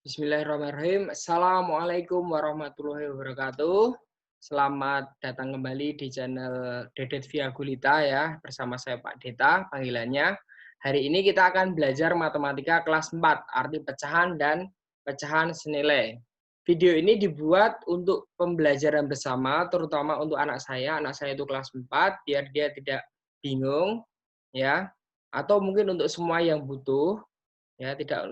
Bismillahirrahmanirrahim. Assalamualaikum warahmatullahi wabarakatuh. Selamat datang kembali di channel Dedet Via Gulita ya, bersama saya Pak Deta panggilannya. Hari ini kita akan belajar matematika kelas 4, arti pecahan dan pecahan senilai. Video ini dibuat untuk pembelajaran bersama, terutama untuk anak saya. Anak saya itu kelas 4, biar dia tidak bingung ya. Atau mungkin untuk semua yang butuh ya, tidak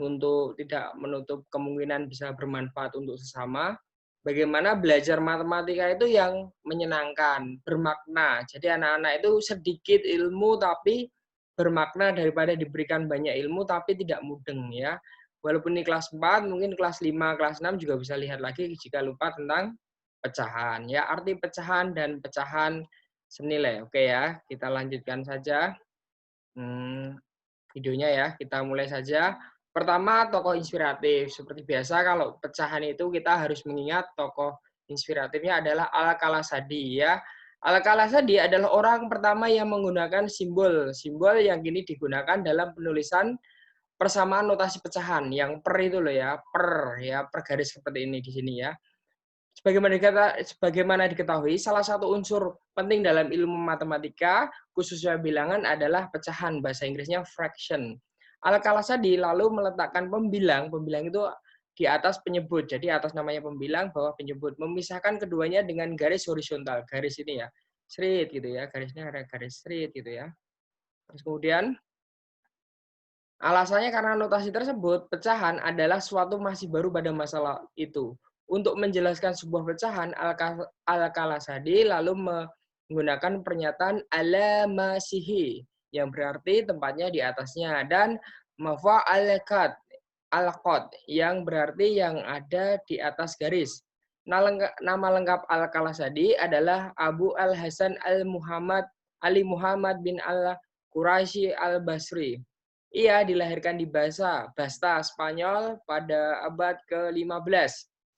menutup kemungkinan bisa bermanfaat untuk sesama. Bagaimana belajar matematika itu yang menyenangkan, bermakna. Jadi anak-anak itu sedikit ilmu tapi bermakna daripada diberikan banyak ilmu tapi tidak mudeng ya. Walaupun ini kelas 4, mungkin kelas 5, kelas 6 juga bisa lihat lagi jika lupa tentang pecahan ya, arti pecahan dan pecahan senilai. Oke ya, kita lanjutkan saja. Hmm, videonya ya. Kita mulai saja. Pertama, tokoh inspiratif. Seperti biasa kalau pecahan itu kita harus mengingat tokoh inspiratifnya adalah Al-Kalasadi ya. Al-Kalasadi adalah orang pertama yang menggunakan simbol yang kini digunakan dalam penulisan persamaan notasi pecahan yang per itu loh ya, per garis seperti ini di sini ya. Sebagaimana diketahui, salah satu unsur penting dalam ilmu matematika, khususnya bilangan adalah pecahan, bahasa Inggrisnya fraction. Al-Kalasadi lalu meletakkan pembilang itu di atas penyebut. Jadi atas namanya pembilang, bawah penyebut. Memisahkan keduanya dengan garis horizontal, garis ini ya, straight gitu ya, garisnya ada garis straight gitu ya. Terus kemudian alasannya karena notasi tersebut, pecahan adalah suatu masih baru pada masalah itu. Untuk menjelaskan sebuah pecahan, Al-Kalasadi lalu menggunakan pernyataan ala masihi yang berarti tempatnya di atasnya dan mafa al-qad yang berarti yang ada di atas garis. Nama lengkap Al-Kalasadi adalah Abu Al-Hasan Al-Muhammad Ali Muhammad bin Al-Quraisy Al-Basri. Ia dilahirkan di Basta, Spanyol pada abad ke-15,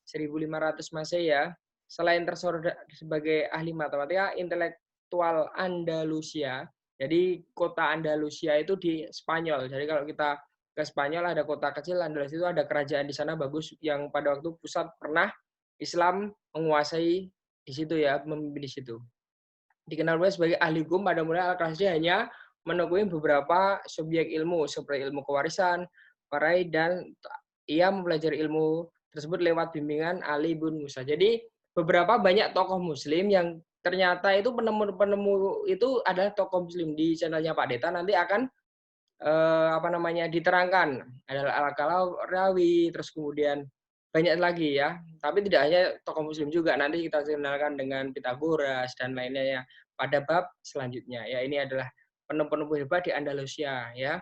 1500 Masehi ya. Selain tersohor sebagai ahli matematika, intelektual Andalusia. Jadi kota Andalusia itu di Spanyol. Jadi kalau kita ke Spanyol ada kota kecil Andalusia itu ada kerajaan di sana bagus yang pada waktu pusat pernah Islam menguasai di situ ya, memimpin di situ. Dikenal sebagai ahli hukum, pada mulanya Al-Kalasdi hanya menekuni beberapa subjek ilmu seperti ilmu kewarisan, faraid, dan ia mempelajari ilmu tersebut lewat bimbingan Ali bin Musa. Jadi beberapa banyak tokoh muslim yang ternyata itu penemu-penemu itu adalah tokoh muslim. Di channelnya Pak Deta nanti akan diterangkan adalah Al-Kalawi, terus kemudian banyak lagi ya. Tapi tidak hanya tokoh muslim juga, nanti kita kenalkan dengan Pitagoras dan lainnya ya pada bab selanjutnya. Ya, ini adalah penemu-penemu hebat di Andalusia ya.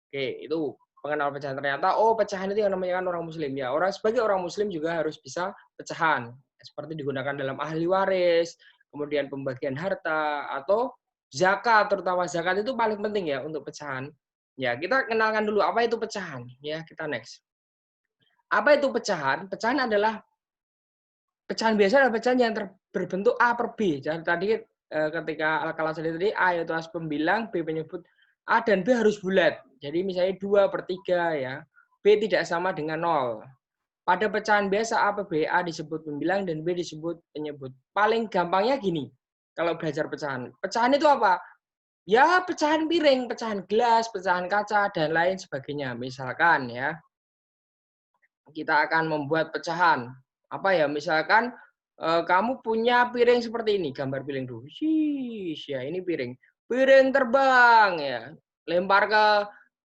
Oke, itu pengenal pecahan. Ternyata oh, pecahan itu yang namanya kan orang muslim ya. Sebagai orang muslim juga harus bisa pecahan. Seperti digunakan dalam ahli waris, kemudian pembagian harta atau zakat, terutama zakat itu paling penting ya untuk pecahan. Ya, kita kenalkan dulu apa itu pecahan ya, kita next. Apa itu pecahan? Pecahan adalah pecahan biasa adalah pecahan yang berbentuk A per B. Jadi tadi ketika Al-Kalasadi tadi A itu as pembilang, B penyebut, A dan B harus bulat. Jadi misalnya 2/3 ya. B tidak sama dengan 0. Pada pecahan biasa A per B, A disebut pembilang dan B disebut penyebut. Paling gampangnya gini, kalau belajar pecahan. Pecahan itu apa? Ya, pecahan piring, pecahan gelas, pecahan kaca, dan lain sebagainya. Misalkan ya, kita akan membuat pecahan. Apa ya, misalkan kamu punya piring seperti ini, gambar piring dulu. Ya ini piring. Piring terbang ya. Lempar ke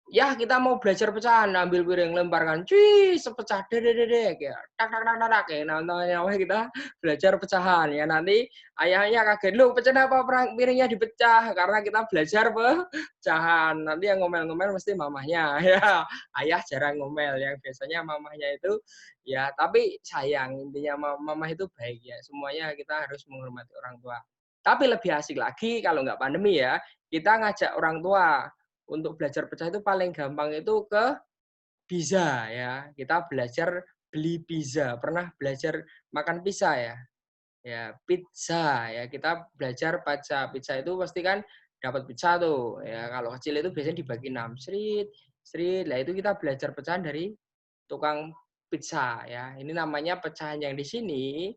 ya kita mau belajar pecahan, ambil piring lemparkan. Sepecah dedek ya. Tak tak tak tak ya. Namanya kita belajar pecahan ya. Nanti ayahnya kaget, "Loh, pecah apa piringnya dipecah?" Karena kita belajar pecahan. Nanti yang ngomel-ngomel mesti mamahnya ya. Ayah jarang ngomel, yang biasanya mamahnya itu ya, tapi sayang intinya mamah itu baik ya. Semuanya kita harus menghormati orang tua. Tapi lebih asik lagi kalau nggak pandemi ya, kita ngajak orang tua untuk belajar pecah itu paling gampang itu ke pizza ya. Kita belajar beli pizza. Pernah belajar makan pizza ya? Ya, pizza ya. Kita belajar baca pizza itu pasti kan dapat pizza tuh. Ya, kalau kecil itu biasanya dibagi 6 street. Lah itu kita belajar pecahan dari tukang pizza ya. Ini namanya pecahan yang di sini,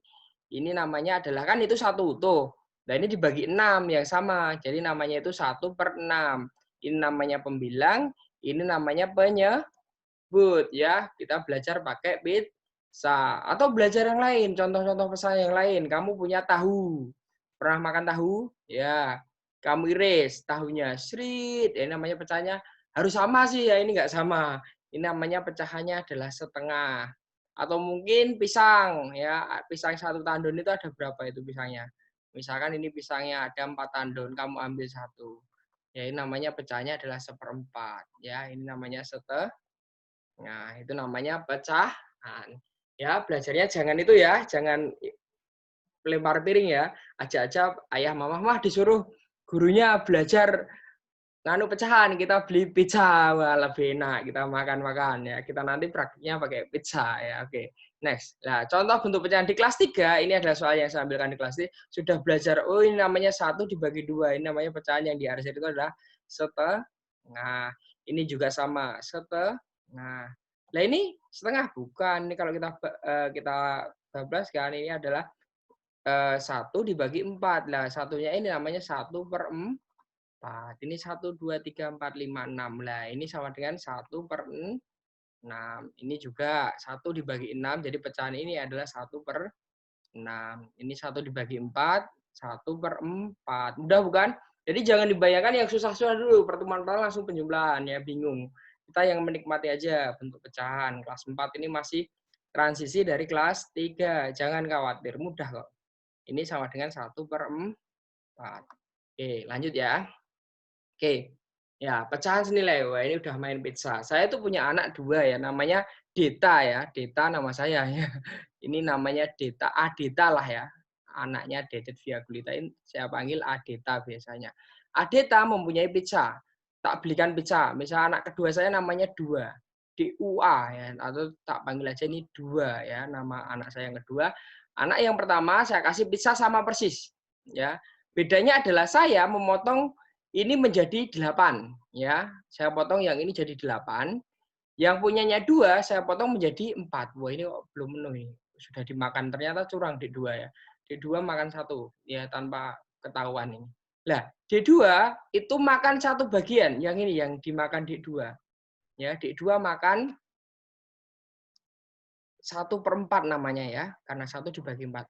ini namanya adalah kan itu satu utuh. Nah ini dibagi 6 yang sama, jadi namanya itu 1/6. Ini namanya pembilang, ini namanya penyebut ya. Kita belajar pakai pizza atau belajar yang lain, contoh-contoh pesan yang lain. Kamu punya tahu, pernah makan tahu? Ya, kamu iris tahunya, srit. Ini namanya pecahnya harus sama sih ya, ini nggak sama. Ini namanya pecahannya adalah setengah. Atau mungkin pisang ya, pisang satu tandun itu ada berapa itu pisangnya? Misalkan ini pisangnya ada 4 tandun, kamu ambil satu. Ya ini namanya pecahnya adalah 1/4 ya, ini namanya setengah. Nah, itu namanya pecahan. Ya, belajarnya jangan itu ya, jangan lempar piring ya. Ajak-ajak ayah mama mah disuruh gurunya belajar nganu pecahan, kita beli pizza, wah lebih enak kita makan-makan ya. Kita nanti praktiknya pakai pizza ya. Oke. Next. Nah, contoh bentuk pecahan di kelas 3, ini adalah soal yang saya ambilkan di kelas 3, sudah belajar oh ini namanya 1 dibagi 2. Ini namanya pecahan yang di arsir itu adalah setengah. Ini juga sama, setengah. Nah, ini setengah bukan. Ini kalau kita bablaskan ini adalah 1 dibagi 4. Nah, satunya ini namanya 1/4. Ini 1, 2, 3, 4, 5, 6. Nah, ini sama dengan 1/6. Ini juga 1 dibagi 6, jadi pecahan ini adalah 1/6. Ini 1 dibagi 4, 1/4. Mudah bukan? Jadi jangan dibayangkan yang susah-susah dulu. Pertemuan pertama langsung penjumlahan, ya bingung. Kita yang menikmati aja bentuk pecahan. Kelas 4 ini masih transisi dari kelas 3. Jangan khawatir, mudah kok. Ini sama dengan 1/4. Oke, lanjut ya. Oke, ya pecahan senilai. Wah ini udah main pizza. Saya tuh punya anak 2 ya, namanya Deta ya. Deta nama saya ya. Ini namanya Deta, Adeta lah ya. Anaknya Dedet Viagulita, saya panggil Adeta biasanya. Adeta mempunyai pizza. Tak belikan pizza. Misal anak kedua saya namanya Dua. DUA ya, atau tak panggil aja ini Dua ya, nama anak saya yang kedua. Anak yang pertama saya kasih pizza sama persis ya. Bedanya adalah saya memotong ini menjadi 8 ya. Saya potong yang ini jadi 8. Yang punyanya 2 saya potong menjadi 4. Wah, ini belum penuh ini. Sudah dimakan, ternyata curang D2 ya. D2 makan 1 ya tanpa ketahuan ini. Lah, D2 itu makan 1 bagian, yang ini yang dimakan D2. Ya, D2 makan 1/4 namanya ya, karena 1 dibagi 4.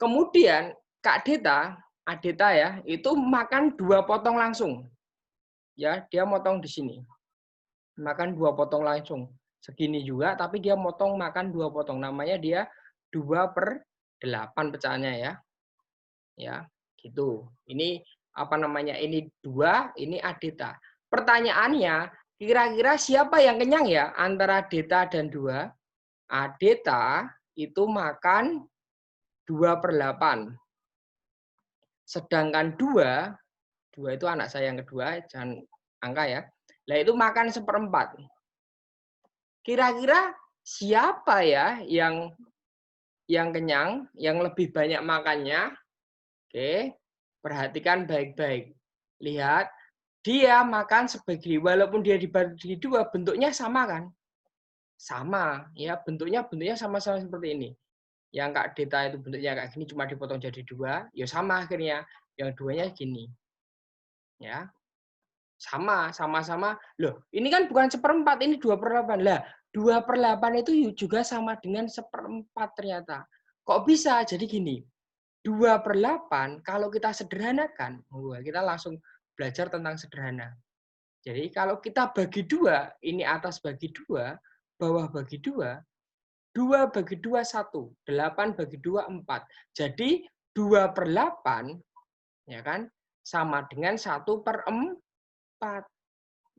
Kemudian Kak Deta, Adeta ya, itu makan 2 potong langsung. Ya, dia motong di sini. Makan 2 potong langsung. Segini juga, tapi dia motong makan 2 potong. Namanya dia 2/8 pecahannya ya. Ya, gitu. Ini apa namanya? Ini 2, ini Adeta. Pertanyaannya, kira-kira siapa yang kenyang ya antara Deta dan 2? Adeta itu makan 2/8. Sedangkan 2 itu anak saya yang kedua, jangan angka ya. Lah itu makan 1/4. Kira-kira siapa ya yang kenyang, yang lebih banyak makannya? Oke, perhatikan baik-baik. Lihat, dia makan sebagi, walaupun dia dibagi 2, bentuknya sama kan? Sama, ya bentuknya sama-sama seperti ini. Yang Kak Deta itu bentuknya kayak gini, cuma dipotong jadi 2, ya sama akhirnya. Yang duanya gini. Ya, sama-sama. Loh, ini kan bukan 1/4, ini 2/8. Lah, 2/8 itu juga sama dengan 1/4 ternyata. Kok bisa? Jadi gini, 2/8 kalau kita sederhanakan, kita langsung belajar tentang sederhana. Jadi kalau kita bagi 2, ini atas bagi 2, bawah bagi 2, 2 bagi 2 1, 8 bagi 2 4. Jadi 2/8 ya kan sama dengan 1/4.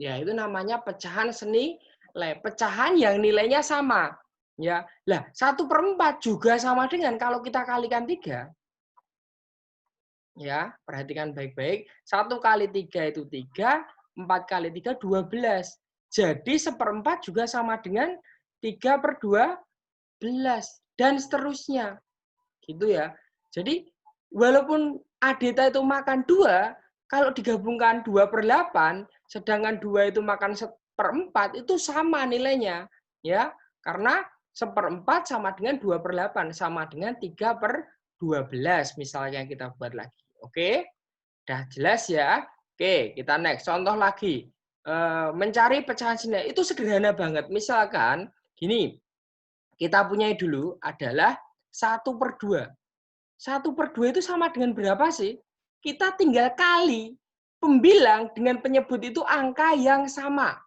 Ya, itu namanya pecahan senilai. Pecahan yang nilainya sama. Ya, lah 1/4 juga sama dengan kalau kita kalikan 3. Ya, perhatikan baik-baik. 1 kali 3 itu 3, 4 kali 3 12. Jadi 1/4 juga sama dengan 3/12 dan seterusnya. Gitu ya. Jadi walaupun Adeta itu makan 2, kalau digabungkan 2/8, sedangkan 2 itu makan 1/4, itu sama nilainya. Ya, karena 1/4 sama dengan 2/8, sama dengan 3/12 misalnya kita buat lagi. Oke, udah jelas ya? Oke, kita next. Contoh lagi. Mencari pecahan senilai itu sederhana banget. Misalkan gini, kita punya dulu adalah 1/2. 1/2 itu sama dengan berapa sih? Kita tinggal kali pembilang dengan penyebut itu angka yang sama.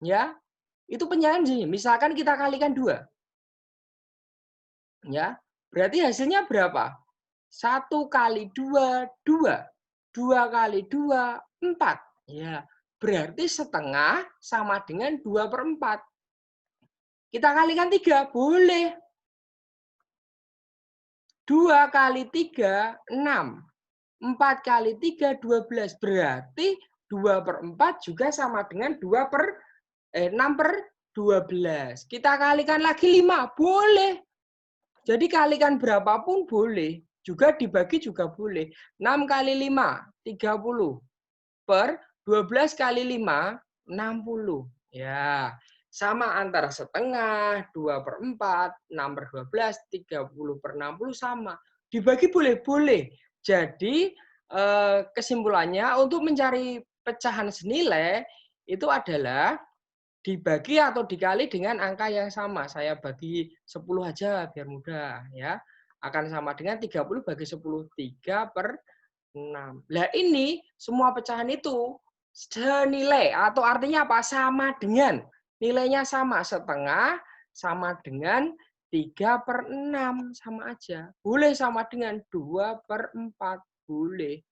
Ya, itu penyalaan sini. Misalkan kita kalikan 2. Ya, berarti hasilnya berapa? 1 kali 2, 2. 2 kali 2, 4. Ya, berarti setengah sama dengan 2/4. Kita kalikan 3, boleh. 2 kali 3, 6. 4 kali 3, 12. Berarti 2/4 juga sama dengan 6/12. Kita kalikan lagi 5, boleh. Jadi kalikan berapapun boleh. Juga dibagi juga boleh. 6 kali 5, 30. Per 12 kali 5, 60. Ya, sama antara setengah, 2/4, 6/12, 30/60 sama. Dibagi boleh? Boleh. Jadi kesimpulannya untuk mencari pecahan senilai itu adalah dibagi atau dikali dengan angka yang sama. Saya bagi 10 aja biar mudah ya. Akan sama dengan 30 bagi 10. 3/6. Lah ini semua pecahan itu senilai atau artinya apa? Sama dengan. Nilainya sama. Setengah sama dengan 3/6. Sama aja. Boleh sama dengan 2/4. Boleh.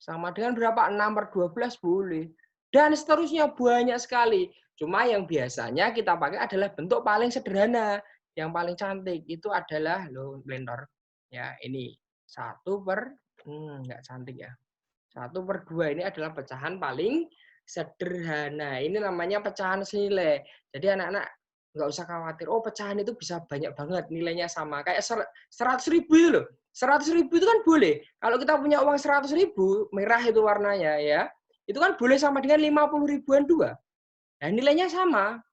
Sama dengan berapa? 6/12 boleh. Dan seterusnya banyak sekali. Cuma yang biasanya kita pakai adalah bentuk paling sederhana. Yang paling cantik itu adalah blender. Ya, ini 1/, nggak cantik ya. 1/2 ini adalah pecahan paling sederhana. Ini namanya pecahan senilai. Jadi anak-anak nggak usah khawatir. Oh, pecahan itu bisa banyak banget nilainya sama. Kayak 100.000 itu loh. 100.000 itu kan boleh. Kalau kita punya uang 100.000, merah itu warnanya ya, itu kan boleh sama dengan 50 ribuan dua. Nah, nilainya sama.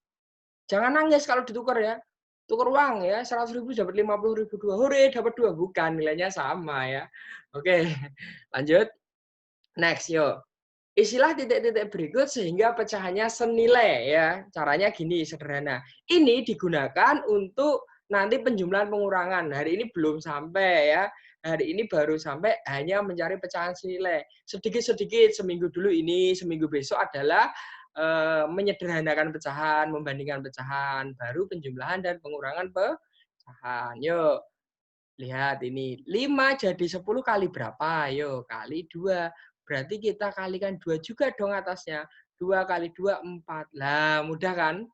Jangan nangis kalau ditukar ya. Tukar uang ya, 100.000 dapat 50.000 dua. Hore, dapat dua. Bukan, nilainya sama ya. Oke, lanjut. Next, yuk. Isilah titik-titik berikut sehingga pecahannya senilai ya. Caranya gini, sederhana. Ini digunakan untuk nanti penjumlahan pengurangan. Hari ini belum sampai ya. Hari ini baru sampai hanya mencari pecahan senilai. Sedikit-sedikit, seminggu dulu ini, seminggu besok adalah menyederhanakan pecahan, membandingkan pecahan, baru penjumlahan dan pengurangan pecahan. Yuk, lihat ini. 5 jadi 10 kali berapa? Yuk, kali 2. Berarti kita kalikan 2 juga dong atasnya. 2 kali 2, 4. Lah, mudah kan?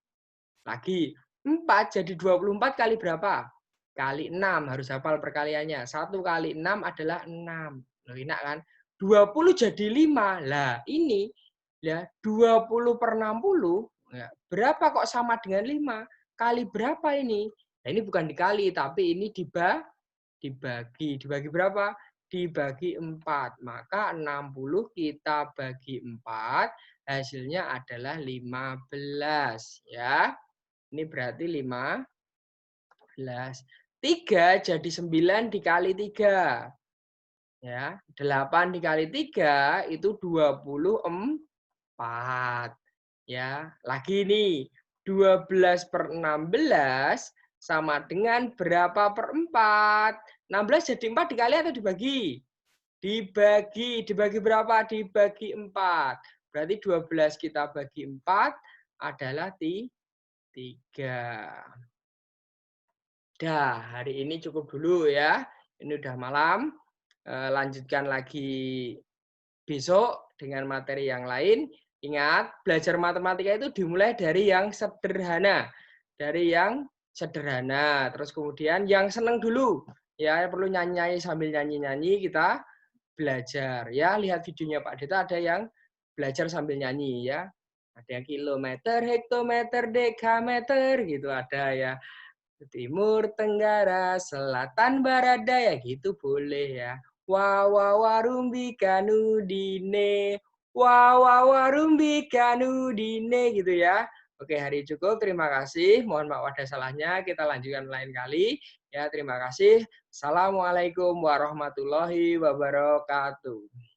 Lagi. 4 jadi 24 kali berapa? Kali 6. Harus hafal perkaliannya. 1 kali 6 adalah 6. Loh, enak kan? 20 jadi 5. Lah, ini ya 20/60. Ya, berapa kok sama dengan 5? Kali berapa ini? Nah, ini bukan dikali, tapi ini dibagi. Dibagi berapa? Dibagi 4. Maka 60 kita bagi 4, hasilnya adalah 15. Ya. Ini berarti 15. 3 jadi 9 dikali 3. Ya, 8 dikali 3 itu 24. Ya, lagi nih. 12/16 sama dengan berapa per 4? 16 jadi 4 dikali atau dibagi? Dibagi. Dibagi berapa? Dibagi 4. Berarti 12 kita bagi 4 adalah 3. Dah, hari ini cukup dulu ya. Ini udah malam. Lanjutkan lagi besok dengan materi yang lain. Ingat, belajar matematika itu dimulai dari yang sederhana. Dari yang sederhana. Terus kemudian yang seneng dulu. Ya, perlu nyanyi-nyanyi sambil nyanyi-nyanyi kita belajar. Ya, lihat videonya Pak Deta ada yang belajar sambil nyanyi ya. Ada yang kilometer, hektometer, dekameter gitu ada ya. Timur, tenggara, selatan, barat, daya gitu boleh ya. Wawarumbi kanu dine, wawarumbi kanu dine gitu ya. Oke, hari ini cukup. Terima kasih. Mohon maaf ada salahnya. Kita lanjutkan lain kali. Ya, terima kasih. Assalamualaikum warahmatullahi wabarakatuh.